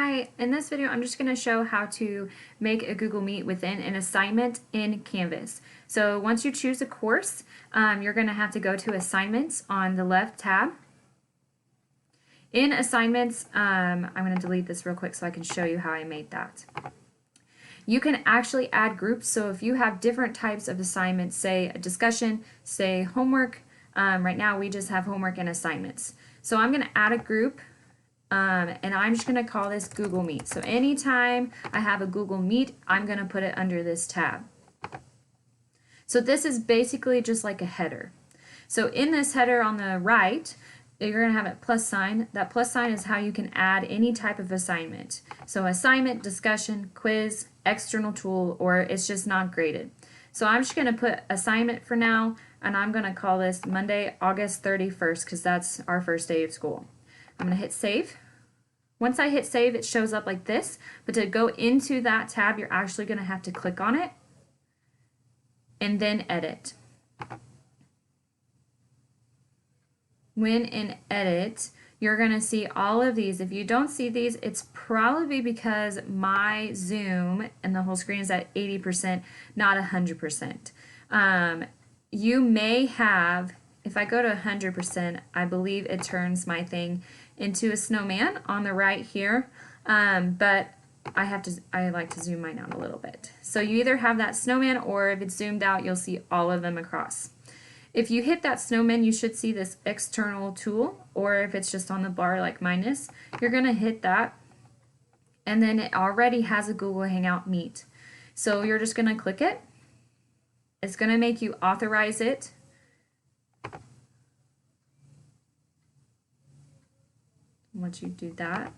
Hi, in this video I'm just going to show how to make a Google Meet within an assignment in Canvas. So once you choose a course, you're going to have to go to Assignments on the left tab. In Assignments, I'm going to delete this real quick so I can show you how I made that. You can actually add groups, so if you have different types of assignments, say a discussion, say homework, right now we just have homework and assignments. So I'm going to add a group. And I'm just going to call this Google Meet. So anytime I have a Google Meet, I'm going to put it under this tab. So this is basically just like a header. So in this header on the right, you're going to have a plus sign. That plus sign is how you can add any type of assignment. So assignment, discussion, quiz, external tool, or it's just not graded. So I'm just going to put assignment for now, and I'm going to call this Monday, August 31st, because that's our first day of school. I'm going to hit save. Once I hit save, it shows up like this, but to go into that tab, you're actually going to have to click on it and then edit. When in edit, you're going to see all of these. If you don't see these, it's probably because my zoom and the whole screen is at 80%, not 100%. You may have, if I go to 100%, I believe it turns my thing into a snowman on the right here, but I like to zoom mine out a little bit. So you either have that snowman, or if it's zoomed out, you'll see all of them across. If you hit that snowman, you should see this external tool, or if it's just on the bar like mine is, you're going to hit that, and then it already has a Google Hangout Meet. So you're just going to click it. It's going to make you authorize it. Once you do that,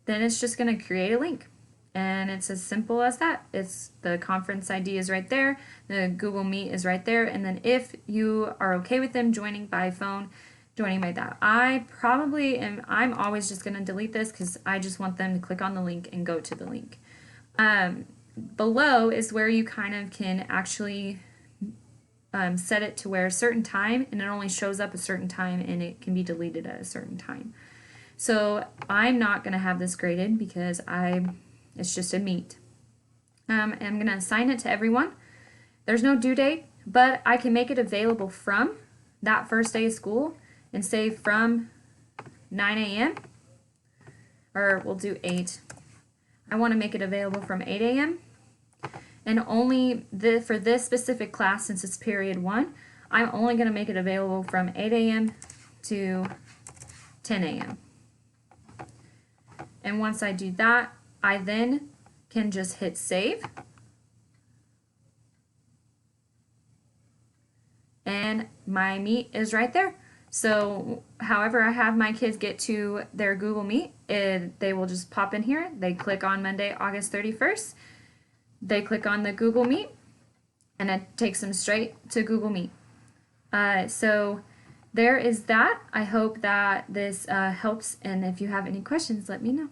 then it's just going to create a link, and it's as simple as that. It's the conference ID is right there, the Google Meet is right there, and then if you are okay with them joining by phone, joining by that. I'm always just going to delete this because I just want them to click on the link and go to the link. Below is where you kind of can actually set it to where a certain time, and it only shows up a certain time, and it can be deleted at a certain time. So I'm not going to have this graded because it's just a meet. I'm going to assign it to everyone. There's no due date, but I can make it available from that first day of school and say from 9 a.m. or we'll do 8. I want to make it available from 8 a.m. And only for this specific class, since it's period 1, I'm only going to make it available from 8 a.m. to 10 a.m. And once I do that, I then can just hit save. And my Meet is right there. So however I have my kids get to their Google Meet, they will just pop in here. They click on Monday, August 31st. They click on the Google Meet, and it takes them straight to Google Meet. So there is that. I hope that this helps, and if you have any questions, let me know.